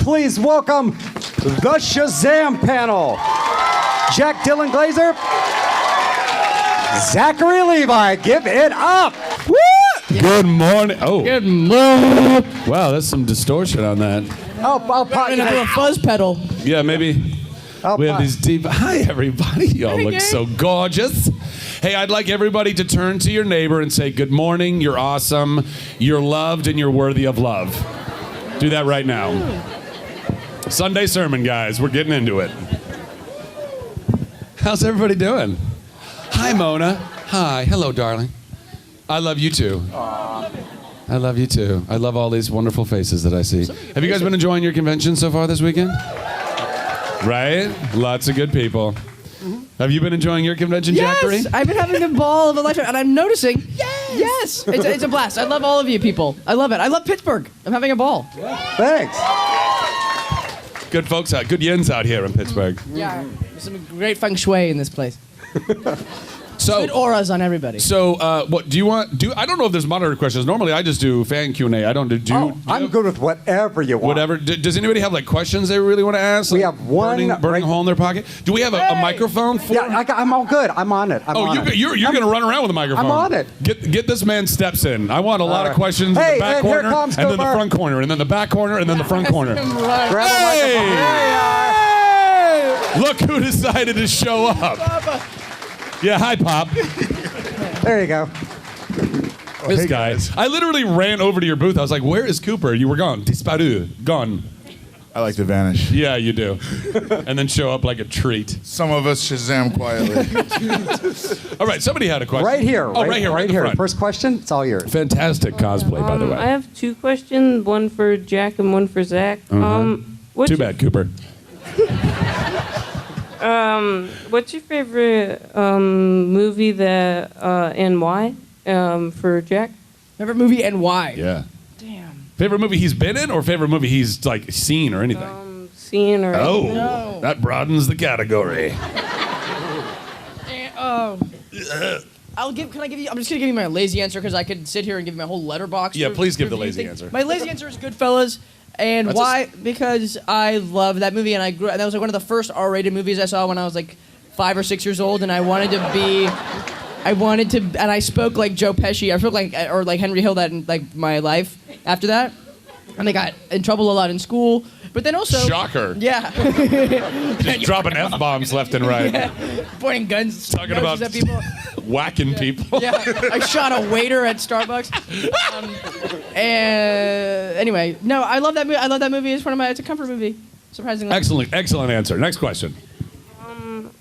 please welcome the Shazam panel. Jack Dylan Grazer, Zachary Levi, give it up. Woo! Good morning. Oh. Good morning. Wow, that's some distortion on that. I'll I'm gonna do a fuzz pedal. Yeah, maybe. We have these deep. Hi, everybody. Y'all look so gorgeous. Hey, I'd like everybody to turn to your neighbor and say, good morning, you're awesome, you're loved, and you're worthy of love. Do that right now. Sunday sermon, guys. We're getting into it. How's everybody doing? Hi, Mona. Hi. Hello, darling. I love you, too. Aww. I love you, too. I love all these wonderful faces that I see. Have you guys been enjoying your convention so far this weekend? Right? Lots of good people. Have you been enjoying your convention, Zachary? Yes, I've been having a ball of a lifetime, and I'm noticing. Yes, it's a blast. I love all of you people. I love it. I love Pittsburgh. I'm having a ball. Thanks. Good folks out, good yens out here in Pittsburgh. Yeah, there's some great feng shui in this place. So good auras on everybody. So, what do you want? I don't know if there's monitor questions. Normally, I just do fan Q&A. I don't do. I'm good with whatever you want. Whatever. Does anybody have like questions they really want to ask? We have one burning a hole in their pocket. Do we have a microphone for? Yeah, I'm all good. I'm on it. You're going to run around with a microphone. I'm on it. Get this man steps in. I want a lot of questions in the back corner, and then the front corner, and then the back corner, and then the front corner. Hey! Look who decided to show up. Yeah, hi, Pop. There you go. This guy. I literally ran over to your booth. I was like, where is Cooper? You were gone. Disparu. Gone. I like to vanish. Yeah, you do. And then show up like a treat. Some of us Shazam quietly. All right, somebody had a question. Right here. Oh, right here. Right here. Front. First question, it's all yours. Fantastic cosplay, by the way. I have two questions, one for Jack and one for Zach. Too bad, Cooper. What's your favorite movie that and why for Jack? Favorite movie and why? Yeah. Damn. Favorite movie he's been in, or favorite movie he's like seen or anything? Seen or Oh, No. that broadens the category. Can I give you? I'm just gonna give you my lazy answer because I could sit here and give you my whole letterbox. Yeah, please give the review lazy thing. answer. My lazy answer is Goodfellas. And That's why? Because I love that movie, and and that was like one of the first R-rated movies I saw when I was like 5 or 6 years old, and and I spoke like Joe Pesci. I spoke like Henry Hill that in like my life after that, and I got in trouble a lot in school. But then also, Shocker. yeah, Just dropping F-bombs left and right. pointing guns, Talking about at people. whacking people. Yeah, I shot a waiter at Starbucks. And anyway, no, I love that movie. I love that movie. It's a comfort movie. Surprisingly. Excellent answer. Next question.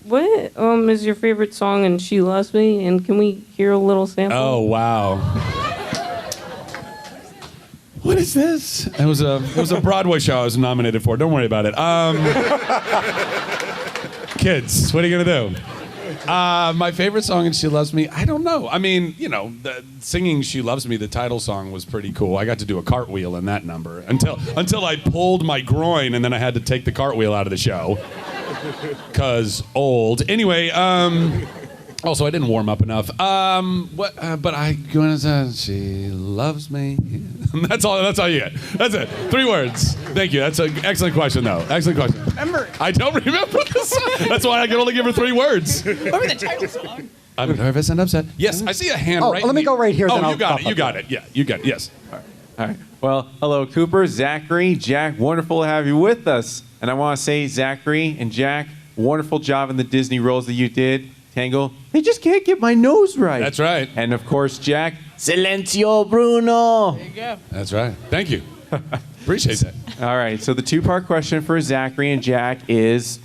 what is your favorite song in She Loves Me? And can we hear a little sample? Oh, wow. What is this? It was a Broadway show I was nominated for. Don't worry about it. Kids, what are you gonna do? My favorite song in She Loves Me, I don't know. I mean, singing She Loves Me, the title song, was pretty cool. I got to do a cartwheel in that number until I pulled my groin, and then I had to take the cartwheel out of the show. 'Cause old. Anyway, also I didn't warm up enough. But I gonna say she loves me. That's all you get. That's it. 3 words. Thank you. That's an excellent question, though. Excellent question. Remember? I don't remember this song. That's why I can only give her 3 words. Remember the title song? I'm nervous and upset. Yes, I see a hand right. Let me go right here. Oh, then you I'll got pop it. You up got there. it. Yeah, you got it. Yes. All right. Well, hello, Cooper, Zachary, Jack. Wonderful to have you with us. And I want to say, Zachary and Jack, wonderful job in the Disney roles that you did. Tangled, they just can't get my nose right. That's right. And of course, Jack, Silencio Bruno. There you go. That's right. Thank you. Appreciate that. All right. So the 2-part question for Zachary and Jack is,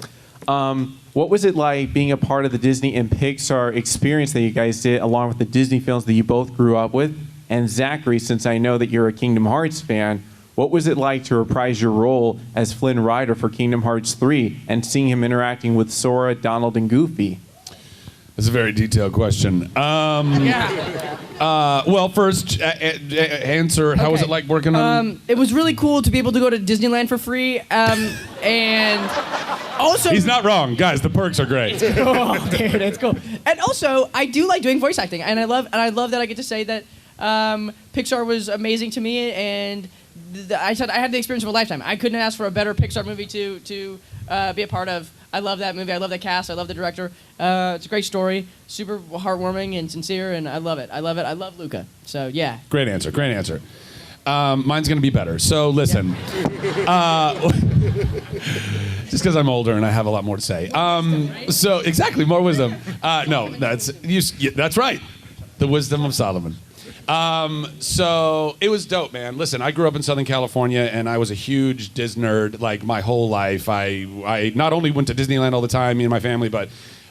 what was it like being a part of the Disney and Pixar experience that you guys did, along with the Disney films that you both grew up with? And Zachary, since I know that you're a Kingdom Hearts fan, what was it like to reprise your role as Flynn Ryder for Kingdom Hearts 3 and seeing him interacting with Sora, Donald, and Goofy? That's a very detailed question. Well, first, answer, how was it like working on... It was really cool to be able to go to Disneyland for free, and also... He's not wrong. Guys, the perks are great. Oh, dude, it's cool. And also, I do like doing voice acting, and I love that I get to say that Pixar was amazing to me, and I said I had the experience of a lifetime. I couldn't ask for a better Pixar movie to be a part of. I love that movie. I love that cast. I love the director. It's a great story, super heartwarming and sincere, and I love it. I love it. I love Luca. So yeah. Great answer. Great answer. Mine's going to be better. So listen. Just because I'm older and I have a lot more to say. So exactly, more wisdom. No, that's right. The wisdom of Solomon. So it was dope, man. Listen, I grew up in Southern California, and I was a huge Disney nerd like my whole life. I not only went to Disneyland all the time, me and my family, but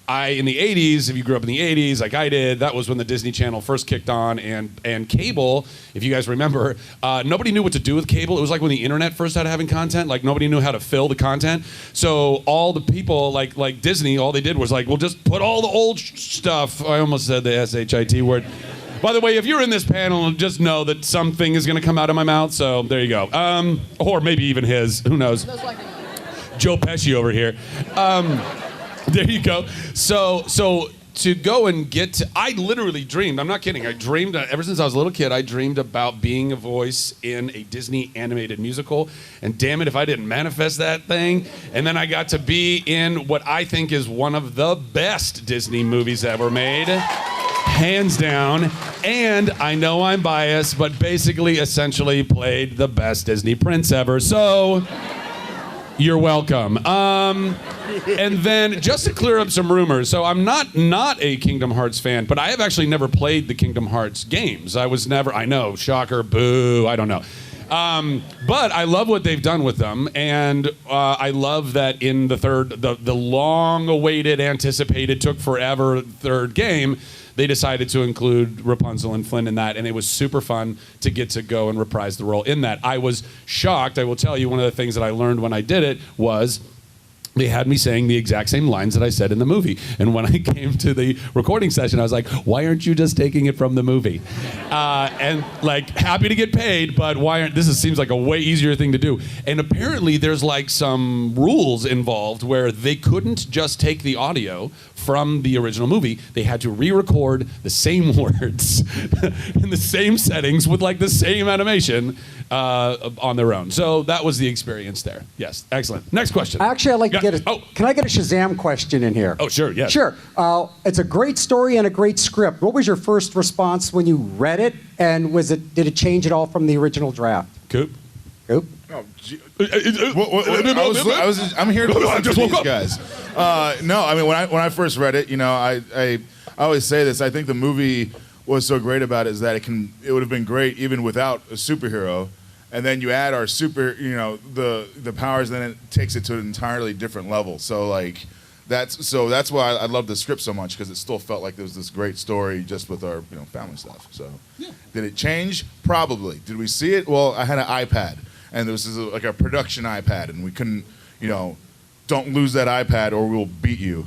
in the 80s, if you grew up in the 80s like I did, that was when the Disney Channel first kicked on, and cable, if you guys remember, nobody knew what to do with cable. It was like when the internet first started having content, like nobody knew how to fill the content. So all the people like Disney, all they did was like, we'll just put all the old stuff. I almost said the S-H-I-T word. By the way, if you're in this panel, just know that something is going to come out of my mouth, so there you go. Or maybe even his, who knows. Joe Pesci over here. There you go. So to go and get to, I literally dreamed, I'm not kidding, I dreamed, ever since I was a little kid, I dreamed about being a voice in a Disney animated musical, and damn it if I didn't manifest that thing. And then I got to be in what I think is one of the best Disney movies ever made. Hands down. And I know I'm biased, but basically, essentially played the best Disney prince ever. So, you're welcome. And then, just to clear up some rumors, so I'm not a Kingdom Hearts fan, but I have actually never played the Kingdom Hearts games. I know, shocker, boo, I don't know. But I love what they've done with them, and I love that in the long-awaited, anticipated, took forever third game, they decided to include Rapunzel and Flynn in that, and it was super fun to get to go and reprise the role in that. I was shocked. I will tell you, one of the things that I learned when I did it was they had me saying the exact same lines that I said in the movie. And when I came to the recording session, I was like, why aren't you just taking it from the movie? And like, happy to get paid, but seems like a way easier thing to do. And apparently there's like some rules involved where they couldn't just take the audio from the original movie. They had to re-record the same words in the same settings with like the same animation on their own. So that was the experience there. Yes, excellent. Next question. Actually, I'd like to get Can I get a Shazam question in here? Oh, sure, yes. Sure. It's a great story and a great script. What was your first response when you read it, and did it change at all from the original draft? Coop? Coop? Oh, I'm here to listen to these guys. No, I mean, when I first read it, I always say this. I think the movie was so great about it is that it would have been great even without a superhero. And then you add our the powers, and then it takes it to an entirely different level. So that's why I love the script so much, because it still felt like there was this great story just with our family stuff. So yeah. Did it change? Probably. Did we see it? Well, I had an iPad, and this is like a production iPad, and we couldn't, don't lose that iPad or we'll beat you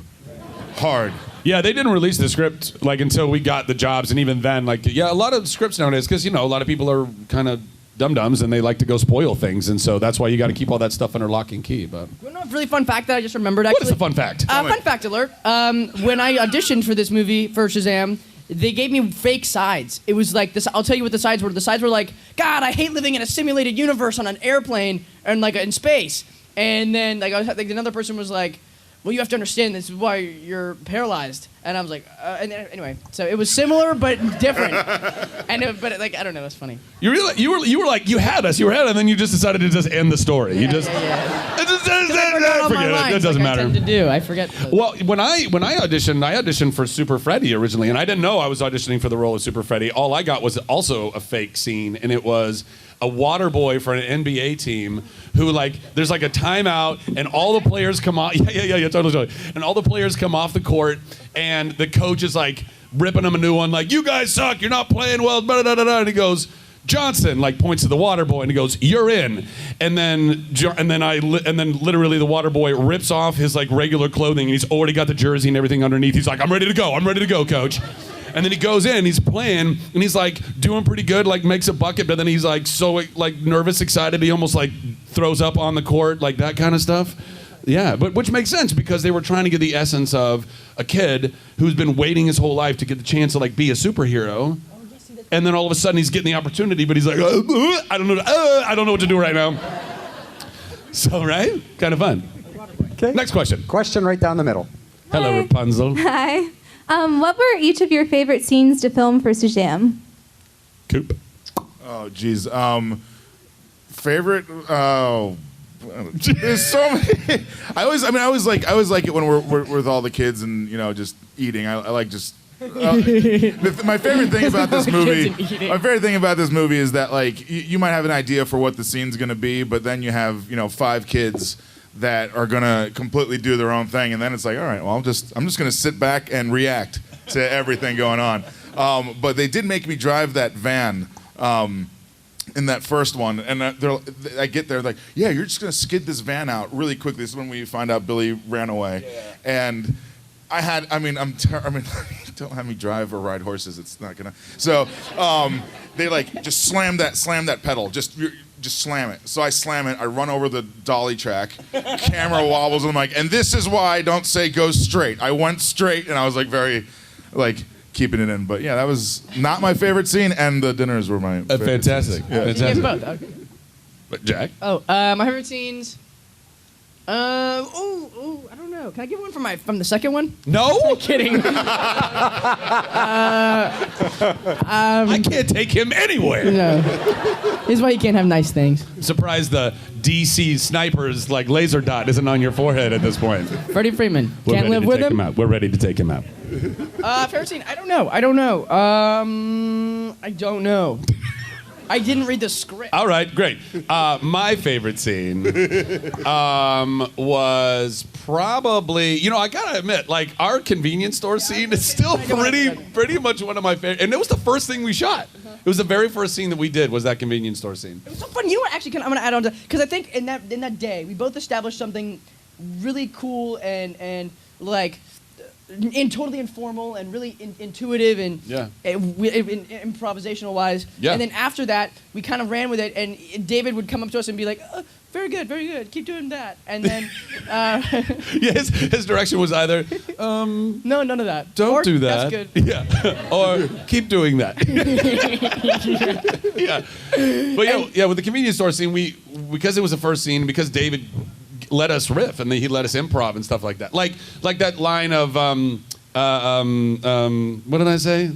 hard. Yeah, they didn't release the script until we got the jobs, and even then, a lot of scripts nowadays, because a lot of people are kind of dum-dums and they like to go spoil things, and so that's why you got to keep all that stuff under lock and key. But you know a really fun fact that I just remembered, actually? What is the fun fact? Fun fact alert. When I auditioned for this movie, for Shazam, they gave me fake sides. It was like this. I'll tell you what the sides were. The sides were like, God, I hate living in a simulated universe on an airplane and in space. And then another person was like, well, you have to understand this is why you're paralyzed. And I was like, anyway. So it was similar but different. I don't know. It's funny. You were like, you had us, and then you just decided to just end the story. Yeah, forget it. It doesn't matter. I tend to do. I forget. Well, when I auditioned for Super Freddy originally, and I didn't know I was auditioning for the role of Super Freddy. All I got was also a fake scene, and it was a water boy for an NBA team who there's a timeout, and all the players come off. Yeah, totally. And all the players come off the court, and the coach is ripping them a new one, you guys suck, you're not playing well, and he goes, Johnson, points to the water boy, and he goes, you're in. And then literally the water boy rips off his regular clothing, and he's already got the jersey and everything underneath. He's like, I'm ready to go, coach. And then he goes in, he's playing, and he's doing pretty good, makes a bucket, but then he's so nervous, excited, he almost throws up on the court, that kind of stuff. Yeah, but which makes sense, because they were trying to get the essence of a kid who's been waiting his whole life to get the chance to be a superhero. and then all of a sudden he's getting the opportunity, but he's like, I don't know what to do right now. So, right? Kind of fun. Okay. Next question. Question right down the middle. Hello, Hi. Rapunzel. Hi. What were each of your favorite scenes to film for Shazam? Coop. Oh, geez. Favorite? Oh, there's so many. I always like it when we're with all the kids and just eating. I like just. My favorite thing about this movie. My favorite thing about this movie is that like you might have an idea for what the scene's gonna be, but then you have 5 kids that are gonna completely do their own thing, and then it's like, all right, well, I'm just gonna sit back and react to everything going on. But they did make me drive that van. In that first one, and I get there like, yeah, you're just gonna skid this van out really quickly. This is when we find out Billy ran away, and don't have me drive or ride horses. It's not gonna. So they like just slam that pedal, just slam it. So I slam it. I run over the dolly track. Camera wobbles, and I'm like, and this is why I don't say go straight. I went straight, and I was like very, like. Keeping it in, but yeah, that was not my favorite scene, and the dinners were my favorite fantastic. scenes. Yeah. You guys Fantastic. both. Okay. But Jack? My favorite scenes. I don't know. Can I give one from the second one? No? Kidding. I can't take him anywhere. No. This is why you can't have nice things. Surprised the DC snipers like laser dot isn't on your forehead at this point. Freddie Freeman. We're Can't ready live to with take him. out. We're ready to take him out. Favorite scene? I don't know. I don't know. I didn't read the script. All right, great. My favorite scene was probably, I gotta admit, like our convenience store scene is still pretty much one of my favorite. And it was the first thing we shot. It was the very first scene that we did was that convenience store scene. It was so fun. You know what? Actually, I'm gonna add on to because I think in that day we both established something really cool and like. Totally informal and really intuitive and improvisational wise. Yeah. And then after that, we kind of ran with it, and David would come up to us and be like, very good, keep doing that. And then... his direction was either, no, none of that. don't do that. That's good. Yeah. Or keep doing that. Yeah. But with the convenience store scene, because it was the first scene, because David let us riff and he let us improv and stuff like that. Like that line of what did I say?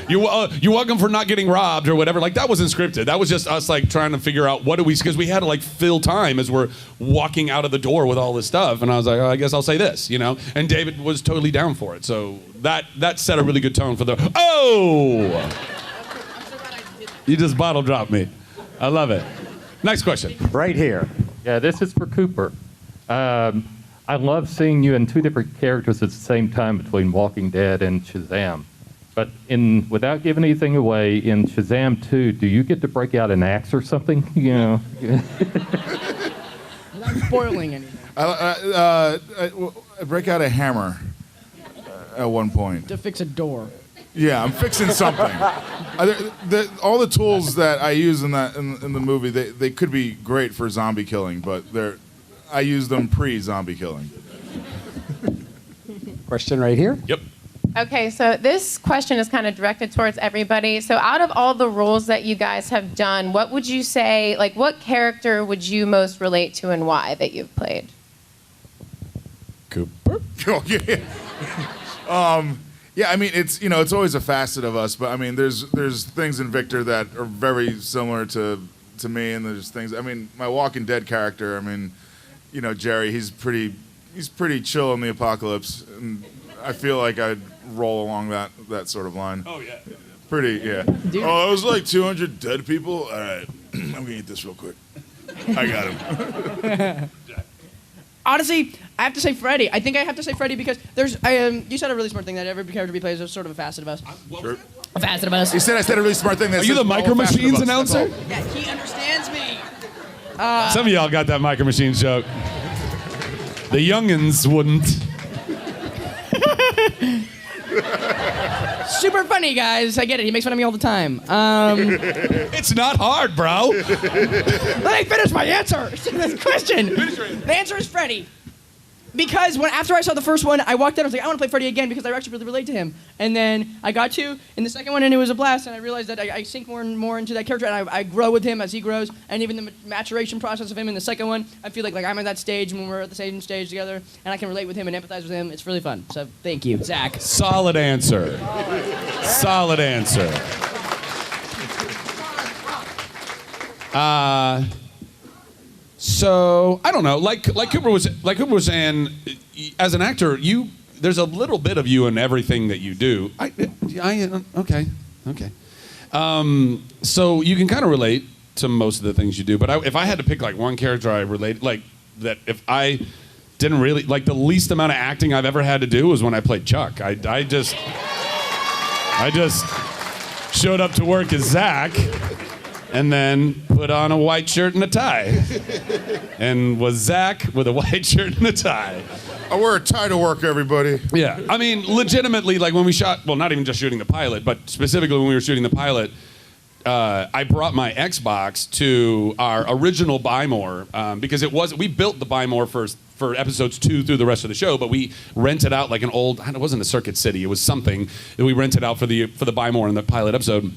You're welcome for not getting robbed or whatever. Like that wasn't scripted. That was just us like trying to figure out because we had to like fill time as we're walking out of the door with all this stuff. And I was like, I guess I'll say this, And David was totally down for it. So that set a really good tone for the. You just bottle dropped me. I love it. Next question. Right here. Yeah, this is for Cooper. I love seeing you in 2 different characters at the same time between Walking Dead and Shazam. But without giving anything away, in Shazam 2, do you get to break out an axe or something? Without spoiling anything. I break out a hammer at one point. To fix a door. Yeah, I'm fixing something. All the tools that I use in the movie, they could be great for zombie killing, but I use them pre-zombie killing. Question right here. Yep. Okay, so this question is kind of directed towards everybody. So out of all the roles that you guys have done, what would you say, like what character would you most relate to and why that you've played? Cooper. Oh, yeah. Yeah, I mean it's always a facet of us, but I mean there's things in Victor that are very similar to me, and there's things. I mean my Walking Dead character. I mean, Jerry, he's pretty chill in the apocalypse, and I feel like I'd roll along that sort of line. Oh yeah. Pretty, yeah. Dude. Oh, it was like 200 dead people. All right, I'm gonna eat this real quick. I got him. Honestly, I have to say Freddy. I think I have to say Freddy because there's. You said a really smart thing that every character we play is sort of a facet of us. Sure. A facet of us. He said I said a really smart thing. That Are you says the all Micro facet of Machines us. That's all. announcer? Yeah, he understands me. Some of y'all got that Micro Machines joke. The youngins wouldn't. Super funny, guys. I get it. He makes fun of me all the time. It's not hard, bro. Let me finish my answer to this question. The answer is Freddy. Because after I saw the first one, I walked out. I was like, I want to play Freddy again because I actually really relate to him. And then I got to in the second one, and it was a blast. And I realized that I sink more and more into that character, and I grow with him as he grows. And even the maturation process of him in the second one, I feel like I'm at that stage when we're at the same stage together, and I can relate with him and empathize with him. It's really fun. So thank you, Zach. Solid answer. Solid answer. So I don't know. Like Cooper was saying, as an actor, there's a little bit of you in everything that you do. Okay. So you can kind of relate to most of the things you do. But if I had to pick like one character I relate, like that, if I didn't really like the least amount of acting I've ever had to do was when I played Chuck. I just showed up to work as Zach. And then put on a white shirt and a tie. And was Zach with a white shirt and a tie. I wear a tie to work, everybody. Yeah. I mean, legitimately, like when we shot, well, not even just shooting the pilot, but specifically when we were shooting the pilot, I brought my Xbox to our original Buy More because we built the Buy More for episodes 2 through the rest of the show, but we rented out like an old, it wasn't a Circuit City, it was something that we rented out for the Buy More in the pilot episode.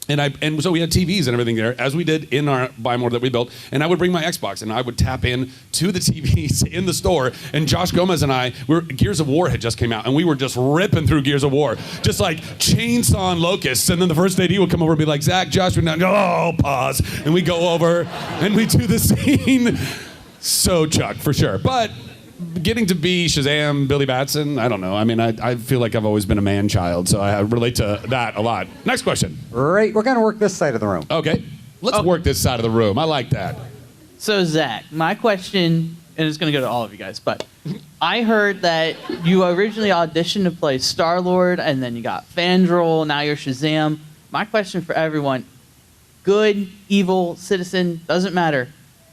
And so we had TVs and everything there, as we did in our Buy More that we built. And I would bring my Xbox and I would tap in to the TVs in the store. And Josh Gomez and I, Gears of War had just came out, and we were just ripping through Gears of War, just like chainsawing locusts. And then the first AD would come over and be like, Zach, Josh, we're go, oh, pause. And we go over and we do the scene. So Chuck, for sure. But getting to be Shazam, Billy Batson, I don't know. I mean, I feel like I've always been a man-child, so I relate to that a lot. Next question. Right, we're going to work this side of the room. Okay. Let's work this side of the room. I like that. So, Zach, my question, and it's going to go to all of you guys, but I heard that you originally auditioned to play Star-Lord, and then you got Fandral, now you're Shazam. My question for everyone, good, evil, citizen, doesn't matter.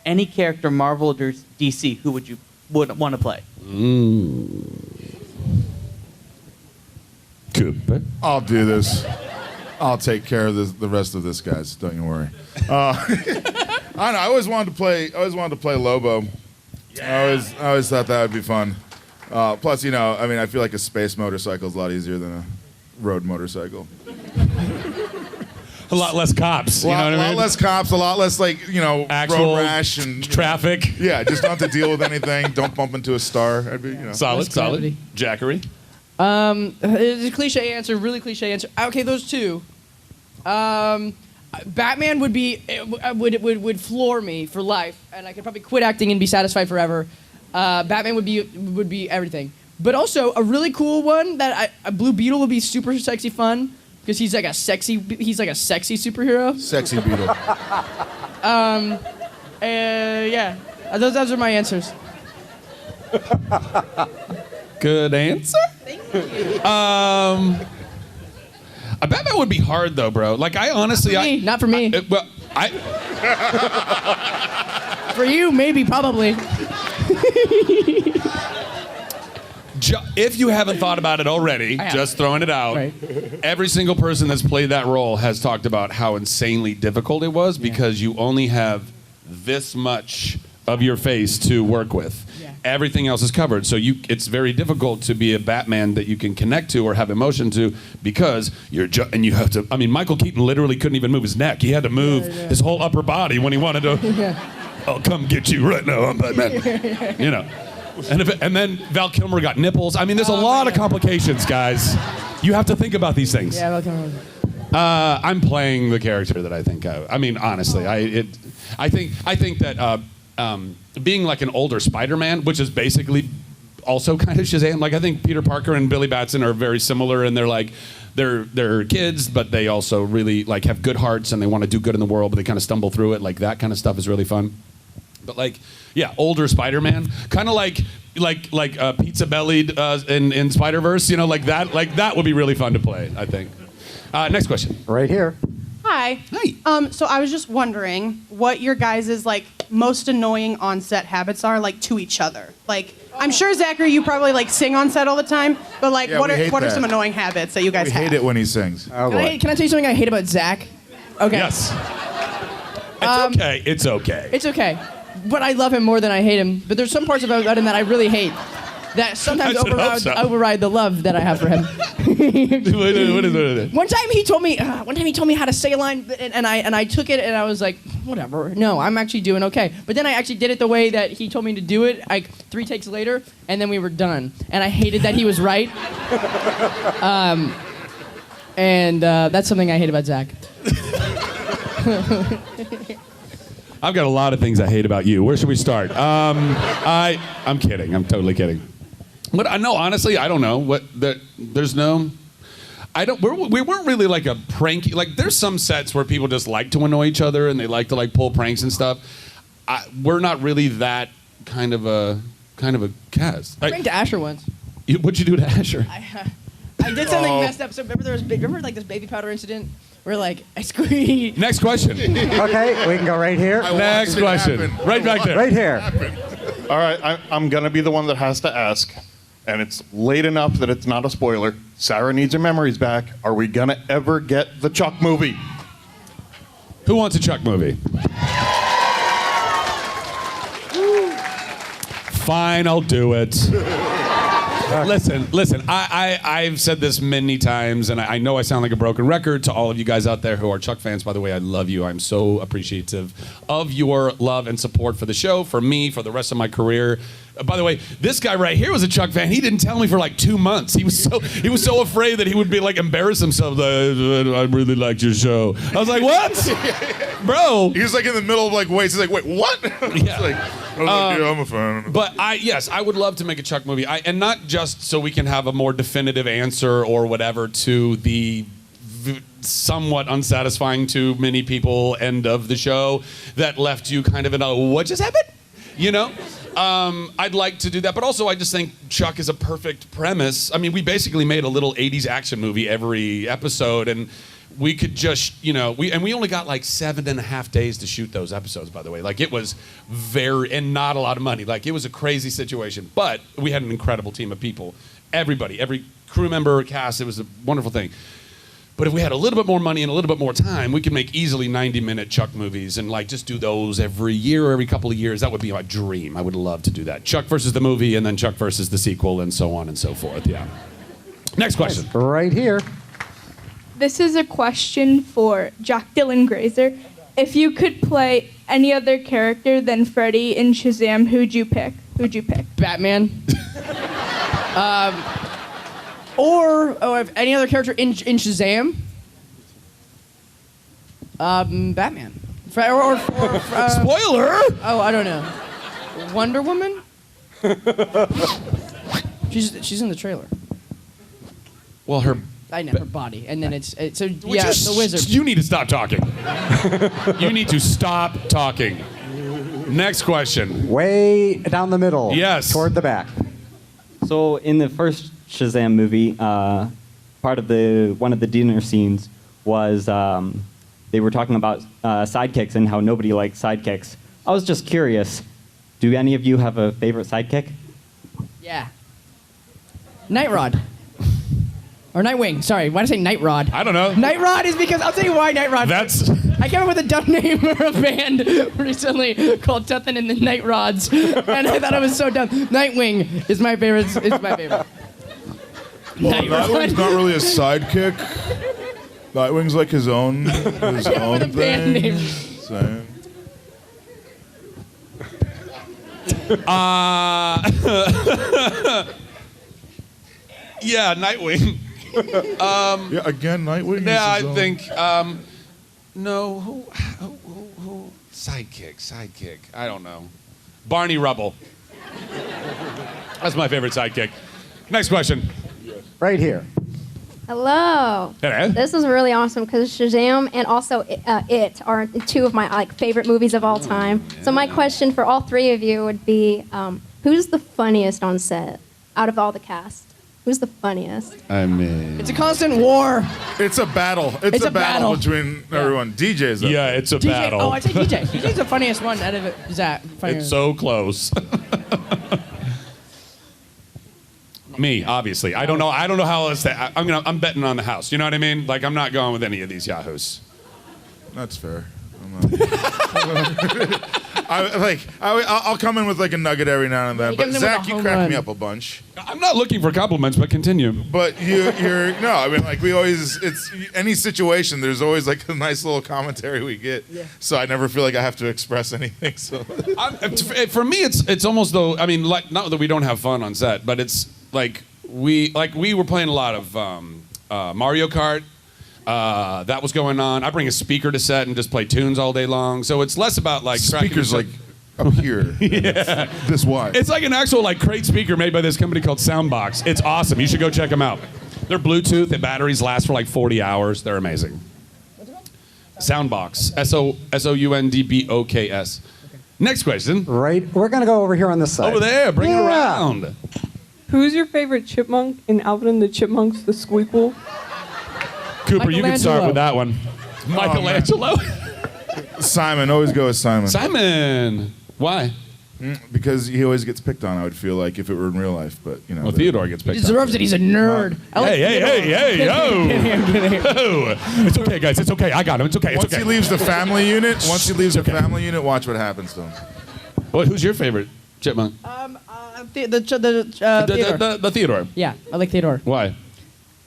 Any character, Marvel or DC, who would you want to play? Cooper. I'll do this. I'll take care of the rest of this, guys. Don't you worry. I don't know. I always wanted to play Lobo. Yeah. I always thought that would be fun. Plus, I mean, I feel like a space motorcycle is a lot easier than a road motorcycle. A lot less cops. A lot less cops, a lot less, actual road rash and traffic. Yeah, just don't have to deal with anything. Don't bump into a star. I'd be, Solid. Zachary? It's a cliche answer, really cliche answer. Okay, those two. Batman would floor me for life, and I could probably quit acting and be satisfied forever. Batman would be everything. But also a really cool one a Blue Beetle would be super sexy fun. Because he's like a sexy superhero. Sexy Beetle. Yeah. Those are my answers. Good answer. Thank you. A Batman would be hard though, bro. Like I honestly, not for me. For you, maybe, probably. If you haven't thought about it already, just throwing it out, right. Every single person that's played that role has talked about how insanely difficult it was because you only have this much of your face to work with. Yeah. Everything else is covered. So it's very difficult to be a Batman that you can connect to or have emotion to because and you have to, I mean, Michael Keaton literally couldn't even move his neck. He had to move his whole upper body when he wanted to, I'll come get you right now, I'm Batman. And then Val Kilmer got nipples. I mean, there's a lot of complications, guys. You have to think about these things. Yeah, Val Kilmer. I'm playing the character that I think. I mean, honestly, I think that being like an older Spider-Man, which is basically also kind of Shazam. Like I think Peter Parker and Billy Batson are very similar, and they're kids, but they also really like have good hearts and they want to do good in the world, but they kind of stumble through it. Like that kind of stuff is really fun. But older Spider-Man, kind of like pizza bellied in Spider-Verse, like that would be really fun to play, I think. Next question. Right here. Hi. Hi. So I was just wondering what your guys' most annoying on-set habits are to each other. I'm sure Zachary, you probably sing on set all the time, but what are some annoying habits that you guys have? We hate it when he sings. Can I tell you something I hate about Zach? Okay. Yes. It's okay. It's okay. It's okay. But I love him more than I hate him. But there's some parts about him that I really hate. that sometimes I should hope so. override the love that I have for him. What is it? One time he told me how to say a line, and I took it, and I was like, whatever. No, I'm actually doing okay. But then I actually did it the way that he told me to do it, like 3 takes later, and then we were done. And I hated that he was right. And that's something I hate about Zach. I've got a lot of things I hate about you. Where should we start? I'm kidding. I'm totally kidding. But no, honestly, I don't know. There's no. We weren't really like a prank. Like there's some sets where people just like to annoy each other and they like to like pull pranks and stuff. We're not really that kind of a cast. I pranked Asher once. What'd you do to Asher? I did something messed up. So remember like this baby powder incident where like I squeezed. Next question. Okay, we can go right here. Next question. Right back there. Right here. All right, I'm going to be the one that has to ask, and it's late enough that it's not a spoiler. Sarah needs her memories back. Are we going to ever get the Chuck movie? Who wants a Chuck movie? Fine, I'll do it. Listen. I've said this many times, and I know I sound like a broken record to all of you guys out there who are Chuck fans. By the way, I love you. I'm so appreciative of your love and support for the show, for me, for the rest of my career. By the way, this guy right here was a Chuck fan. He didn't tell me for like 2 months. He was so afraid that he would be like embarrass himself. I really liked your show. I was like, what, bro? He was like in the middle of like waits. He's like, wait, what? Yeah. Yeah, I'm a fan. But I would love to make a Chuck movie, and not just so we can have a more definitive answer or whatever to the somewhat unsatisfying to many people end of the show that left you kind of in a what just happened, you know. I'd like to do that, but also I just think Chuck is a perfect premise. I mean, we basically made a little 80s action movie every episode, and we could just, we only got like 7.5 days to shoot those episodes, by the way. Like, it was and not a lot of money. Like, it was a crazy situation, but we had an incredible team of people. Everybody, every crew member, cast, it was a wonderful thing. But if we had a little bit more money and a little bit more time, we could make easily 90-minute Chuck movies and like just do those every year or every couple of years. That would be my dream. I would love to do that. Chuck versus the movie, and then Chuck versus the sequel, and so on and so forth. Yeah. Next question. Right here. This is a question for Dylan Grazer. If you could play any other character than Freddy in Shazam, who'd you pick? Batman. Or if any other character in Shazam. Batman. Spoiler! Oh, I don't know. Wonder Woman? She's in the trailer. Well, her body, and then it's so Well, yeah, the wizard. You need to stop talking. You need to stop talking. Next question. Way down the middle. Yes. Toward the back. So in the first Shazam movie, part of one of the dinner scenes was they were talking about sidekicks and how nobody likes sidekicks. I was just curious, do any of you have a favorite sidekick? Yeah. Night Rod. Or Nightwing. Sorry, why did I say Night Rod? I don't know. Night Rod is because I'll tell you why Night Rod. I came up with a dumb name for a band recently called Tuthin and the Night Rods, and I thought it was so dumb. Nightwing is my favorite. Well, Nightwing's not really a sidekick. Nightwing's like his own Band thing. name. Same. Yeah, Nightwing. Yeah, again, Nightwing. Yeah, I think. No, who? Sidekick. I don't know. Barney Rubble. That's my favorite sidekick. Next question. Right here. Hello. Hello. This is really awesome because Shazam and also It are two of my favorite movies of all time. So my question for all three of you would be, who's the funniest on set out of all the cast? Who's the funniest? I mean, it's a constant war. It's a battle. It's a battle between everyone. DJ's up yeah, there. it's a DJ, battle. Oh, I say DJ. DJ's the funniest one out of it. Zach. It's so close. Me, obviously. I don't know how else to. I'm betting on the house. You know what I mean? Like, I'm not going with any of these yahoos. That's fair. I'll come in with like a nugget every now and then. He But comes in with Zach, a you home crack run. me up a bunch. I'm not looking for compliments, but continue. But you're no. I mean, like we always. It's any situation. There's always like a nice little commentary we get. Yeah. So I never feel like I have to express anything. So For me, it's almost though. I mean, like not that we don't have fun on set, but it's like we were playing a lot of Mario Kart. That was going on. I bring a speaker to set and just play tunes all day long. So it's less about like speakers like up here. Yeah. This wide. It's like an actual like crate speaker made by this company called Soundbox. It's awesome. You should go check them out. They're Bluetooth. The batteries last for like 40 hours. They're amazing. Soundbox. Soundboks. Okay. Next question. Right. We're going to go over here on this side. Over there. Bring it around. Who's your favorite chipmunk in Alvin and the Chipmunks, the Squeakquel? Cooper, you can start with that one. Michelangelo. Simon. Always go with Simon. Simon. Why? Because he always gets picked on. I would feel like if it were in real life, but you know. Well, Theodore gets picked He deserves it. He's a nerd. I like Hey, Theodore. yo. Kidding. It's okay, guys. It's okay. I got him. It's okay. Once he leaves the family unit, watch what happens to him. Well, who's your favorite chipmunk? Theodore. The Theodore. Yeah, I like Theodore. Why?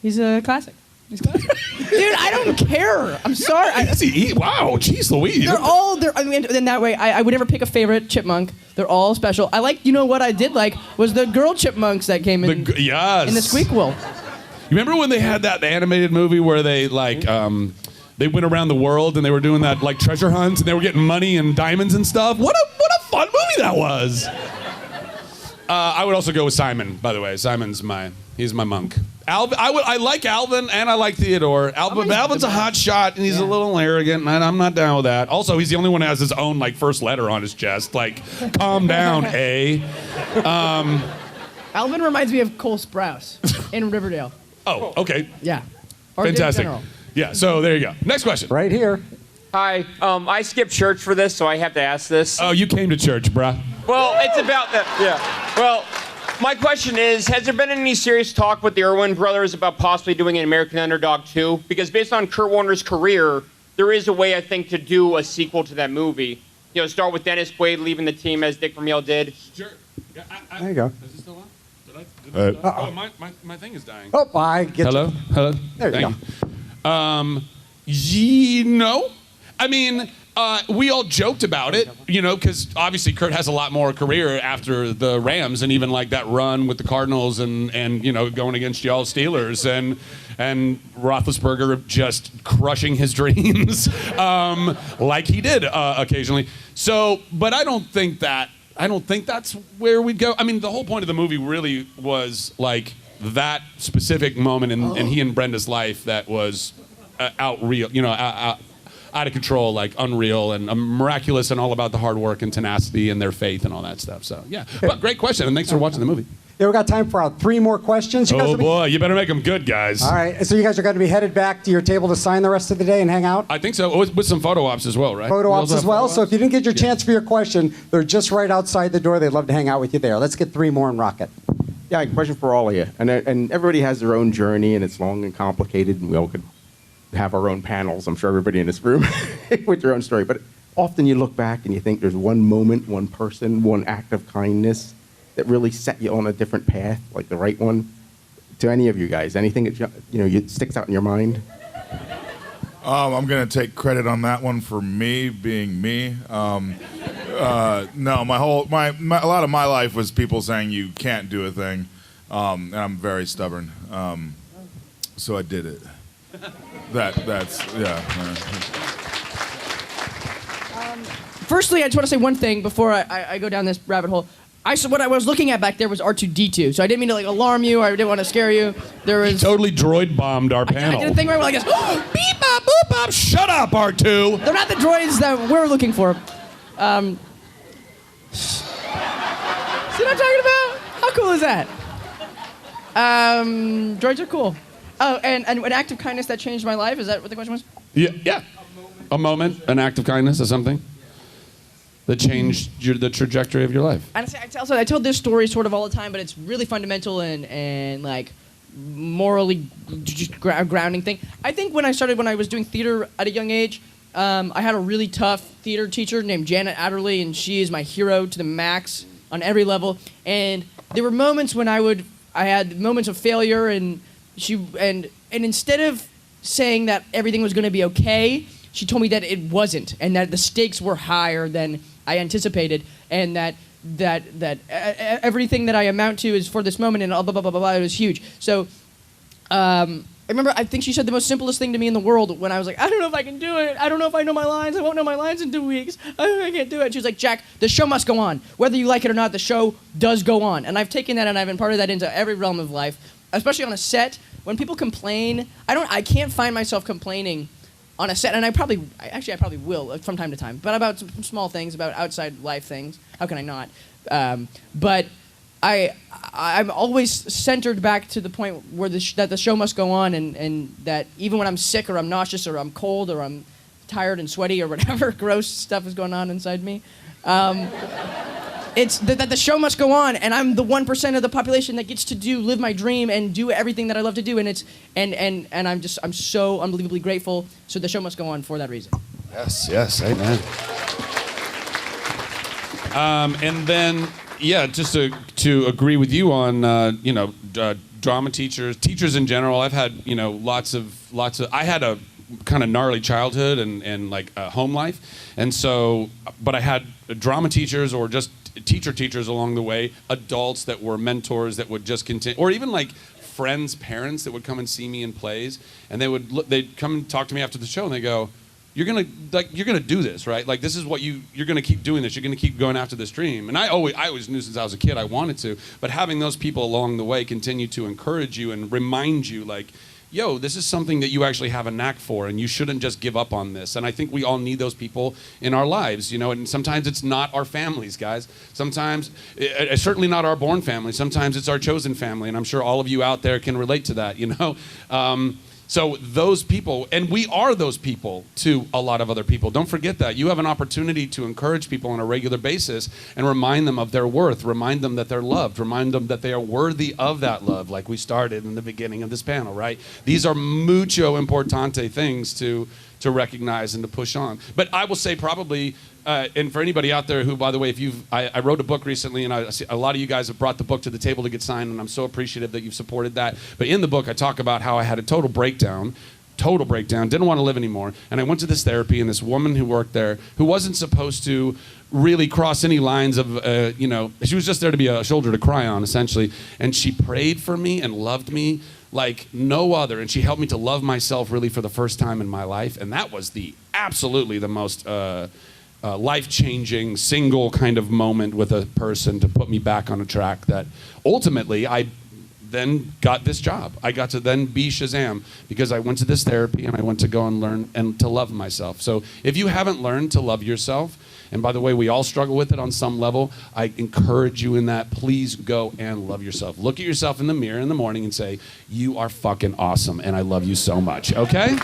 He's a classic. Dude, I don't care. I'm sorry. Wow, jeez Louise. I mean, in that way, I would never pick a favorite chipmunk. They're all special. I like, you know what I did like was the girl chipmunks that came in. Yes. In the Squeakquel. You remember when they had that animated movie where they like they went around the world and they were doing that like treasure hunts and they were getting money and diamonds and stuff? What a fun movie that was. I would also go with Simon, by the way. He's my monk. Alvin, I like Alvin and I like Theodore. Alvin's a hot shot and he's a little arrogant, and I'm not down with that. Also, he's the only one who has his own like first letter on his chest. Like, calm down, A. Alvin reminds me of Cole Sprouse in Riverdale. Oh, okay. Yeah. Or in Fantastic. general. Yeah, so there you go. Next question. Right here. Hi. I skipped church for this, so I have to ask this. Oh, you came to church, bruh. Well, it's about that. Yeah. Well, my question is, has there been any serious talk with the Irwin brothers about possibly doing an American Underdog 2? Because based on Kurt Warner's career, there is a way, I think, to do a sequel to that movie. You know, start with Dennis Quaid leaving the team as Dick Vermeil did. Sure. Yeah, There you go. Is it still on? Oh, my thing is dying. Oh, I get Hello? you. Hello? There you go. No. I mean, we all joked about it, you know, because obviously Kurt has a lot more career after the Rams and even like that run with the Cardinals and you know, going against y'all Steelers and Roethlisberger just crushing his dreams like he did occasionally. So, but I don't think that's where we'd go. I mean, the whole point of the movie really was like that specific moment in he and Brenda's life that was out of control, like unreal and miraculous, and all about the hard work and tenacity and their faith and all that stuff. So yeah, but great question, and thanks for watching the movie. Yeah, we got time for 3 more questions. You guys Oh will be- boy, you better make them good, guys. All right, so you guys are going to be headed back to your table to sign the rest of the day and hang out? I think so, with some photo ops as well, right? Photo We ops also as have well. photo So ops? if you didn't get your chance for your question, they're just right outside the door. They'd love to hang out with you there. Let's get 3 more and rock it. Yeah, a question for all of you. And everybody has their own journey, and it's long and complicated, and we all could have our own panels, I'm sure everybody in this room, with their own story. But often you look back and you think there's one moment, one person, one act of kindness that really set you on a different path, like the right one. To any of you guys, anything that sticks out in your mind? I'm going to take credit on that one for me being me. No, a lot of my life was people saying you can't do a thing, and I'm very stubborn. So I did it. That's yeah. Firstly, I just want to say one thing before I go down this rabbit hole. What I was looking at back there was R2-D2, so I didn't mean to like alarm you, or I didn't want to scare you. There was He totally droid bombed our panel. I did a thing where I was like, oh, beep bop boop bop. Shut up, R2. They're not the droids that we're looking for. See what I'm talking about? How cool is that? Droids are cool. Oh, and an act of kindness that changed my life. Is that what the question was? Yeah. A moment, an act of kindness or something that changed the trajectory of your life. Honestly, I tell this story sort of all the time, but it's really fundamental and like morally just grounding thing. I think when I was doing theater at a young age, I had a really tough theater teacher named Janet Adderley, and she is my hero to the max on every level. And there were moments when I had moments of failure, and instead of saying that everything was going to be okay, she told me that it wasn't, and that the stakes were higher than I anticipated, and that everything that I amount to is for this moment, and blah blah blah blah blah. It was huge. So. I remember, I think she said the most simplest thing to me in the world when I was like, I don't know if I can do it. I don't know if I know my lines. I won't know my lines in 2 weeks. I can't do it. She was like, Jack, the show must go on. Whether you like it or not, the show does go on. And I've taken that and I've imparted that into every realm of life, especially on a set. When people complain, I can't find myself complaining on a set, and I probably will from time to time, but about some small things, about outside life things. How can I not? But I'm always centered back to the point where that the show must go on, and that even when I'm sick or I'm nauseous or I'm cold or I'm tired and sweaty or whatever gross stuff is going on inside me, it's that the show must go on, and I'm the 1% of the population that gets to live my dream and do everything that I love to do, and I'm so unbelievably grateful. So the show must go on for that reason. Yes, amen. And then. Yeah, just to agree with you on drama teachers in general. I've had lots of. I had a kind of gnarly childhood and like a home life, and so but I had drama teachers or just teachers along the way, adults that were mentors that would just continue, or even like friends' parents that would come and see me in plays, and they'd come and talk to me after the show, and they go, You're gonna do this, right? Like this is what you're gonna keep doing this. You're gonna keep going after this dream. And I always knew since I was a kid I wanted to. But having those people along the way continue to encourage you and remind you, like, yo, this is something that you actually have a knack for, and you shouldn't just give up on this. And I think we all need those people in our lives, And sometimes it's not our families, guys. Sometimes it's certainly not our born family. Sometimes it's our chosen family, and I'm sure all of you out there can relate to that, So those people, and we are those people to a lot of other people. Don't forget that. You have an opportunity to encourage people on a regular basis and remind them of their worth, remind them that they're loved, remind them that they are worthy of that love, like we started in the beginning of this panel, right? These are mucho importante things to recognize and to push on. But I will say probably, and for anybody out there who, by the way, I wrote a book recently, and a lot of you guys have brought the book to the table to get signed, and I'm so appreciative that you've supported that. But in the book, I talk about how I had a total breakdown, didn't want to live anymore. And I went to this therapy, and this woman who worked there, who wasn't supposed to really cross any lines of, she was just there to be a shoulder to cry on, essentially. And she prayed for me and loved me like no other. And she helped me to love myself really for the first time in my life. And that was absolutely the most life-changing single kind of moment with a person to put me back on a track that ultimately I then got this job. I got to then be Shazam because I went to this therapy and I went to go and learn and to love myself. So if you haven't learned to love yourself, and by the way, we all struggle with it on some level, I encourage you in that, please go and love yourself. Look at yourself in the mirror in the morning and say, you are fucking awesome and I love you so much, okay?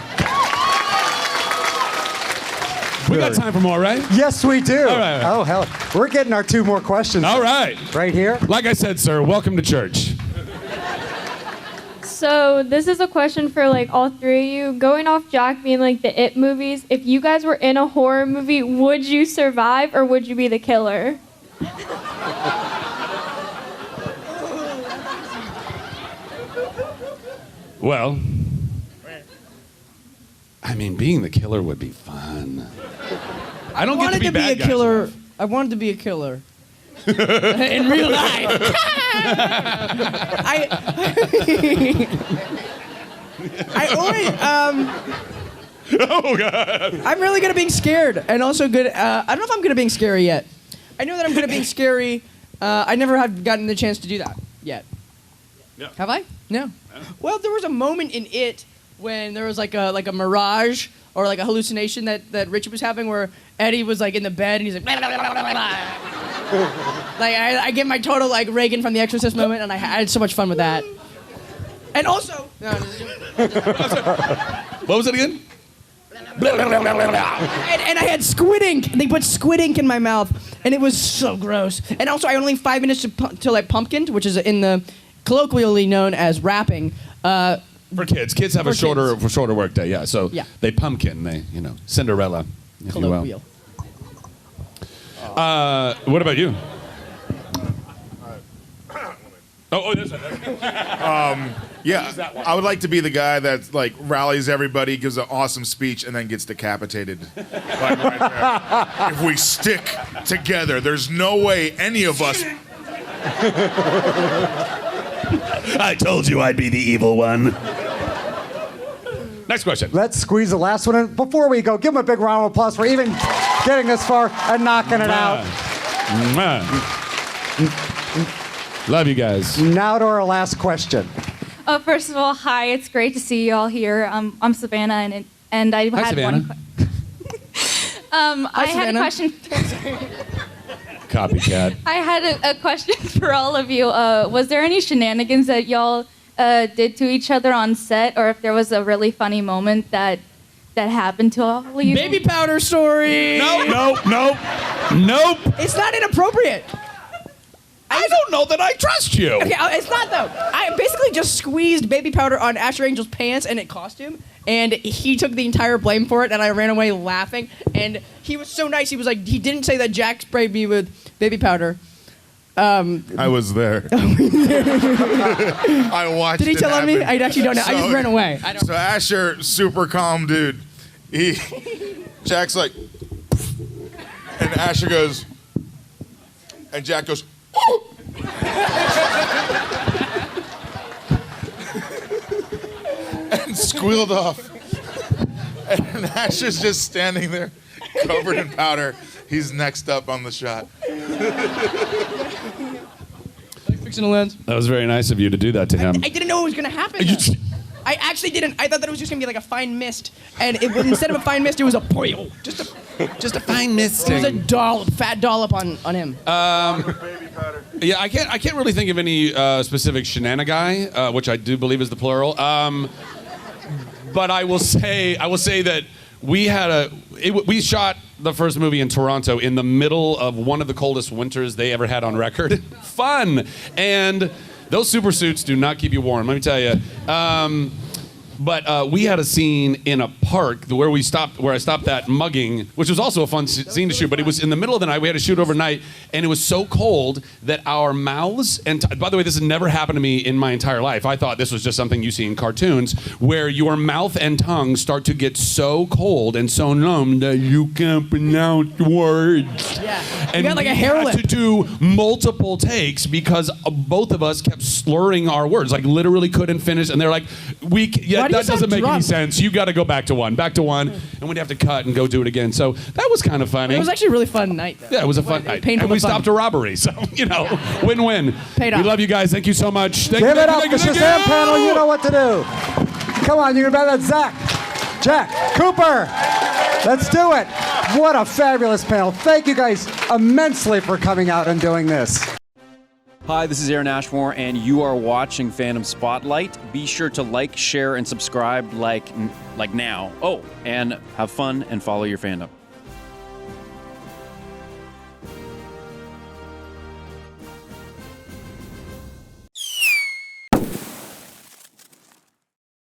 We got time for more, right? Yes, we do. All right. Oh, hell. We're getting our 2 more questions. All right. Right here. Like I said, sir, welcome to church. So this is a question for all 3 of you. Going off Jack being the It movies, if you guys were in a horror movie, would you survive or would you be the killer? Well, I mean, being the killer would be fun. I don't get to be bad guys enough. I wanted to be a killer. In real life. I always, oh God. I'm really good at being scared, and also good. I don't know if I'm good at being scary yet. I know that I'm good at being scary. I never have gotten the chance to do that yet. Yeah. Have I? No. Well, there was a moment in It when there was like a mirage or like a hallucination that Richie was having, where Eddie was in the bed and he's like. Blah, blah, blah, blah, blah. I get my total Reagan from The Exorcist moment, and I had so much fun with that. And also, what was it again? and I had squid ink. They put squid ink in my mouth, and it was so gross. And also, I only 5 minutes till I pumpkined, which is in the colloquially known as rapping. For kids. Kids have a shorter work day, yeah. So Yeah. they pumpkin, they, Cinderella, if you will. Colloquial. What about you? There's Yeah, I would like to be the guy that like rallies everybody, gives an awesome speech, and then gets decapitated. Like right there. If we stick together, there's no way any of us. I told you I'd be the evil one. Next question. Let's squeeze the last one in. Before we go, give him a big round of applause for even getting this far and knocking it out. Love you guys. Now to our last question. First of all, hi. It's great to see you all here. I'm Savannah, and I had Savannah. one. I had a question. Copycat. I had a question for all of you. Was there any shenanigans that y'all did to each other on set, or if there was a really funny moment that happened to all of you? Baby powder story. Nope. It's not inappropriate. I don't know that I trust you. Okay, it's not though. I basically just squeezed baby powder on Asher Angel's pants and it cost him, and he took the entire blame for it, and I ran away laughing. And he was so nice. He was like, he didn't say that Jack sprayed me with baby powder. I was there. I watched. Did he it tell on me? happen. I actually don't know. I just ran away. So Asher, super calm dude. Jack's like, and Asher goes, and Jack goes. And squealed off. And Asher's just standing there, covered in powder. He's next up on the shot. Fixing a lens. That was very nice of you to do that to him. I didn't know it was gonna happen. I actually didn't. I thought that it was just gonna be like a fine mist, and instead of a fine mist, it was a boil. Just a fine mist. It was a fat dollop on him. Yeah, I can't really think of any specific shenanigan, which I do believe is the plural. But I will say that we shot the first movie in Toronto in the middle of one of the coldest winters they ever had on record. Fun, and those super suits do not keep you warm. Let me tell you. But we had a scene in a park where I stopped that mugging, which was also a fun scene to shoot, but it was in the middle of the night. We had to shoot overnight, and it was so cold that our mouths, and by the way, this has never happened to me in my entire life. I thought this was just something you see in cartoons, where your mouth and tongue start to get so cold and so numb that you can't pronounce words. Yeah, and you got like a hair we lip. had to do multiple takes because both of us kept slurring our words, like literally couldn't finish, and they're like, that doesn't make any sense. You got to go back to one, and we'd have to cut and go do it again. So that was kind of funny. It was actually a really fun night, though. Yeah, it was a fun night. Painful And we but fun. stopped a robbery, so, win-win. Paid We off. love you guys. Thank you so much. Give it up for Shazam panel. You know what to do. Come on, you're about that Zach, Jack, Cooper. Let's do it. What a fabulous panel. Thank you guys immensely for coming out and doing this. Hi, this is Aaron Ashmore, and you are watching Fandom Spotlight. Be sure to like, share, and subscribe like now. Oh, and have fun and follow your fandom.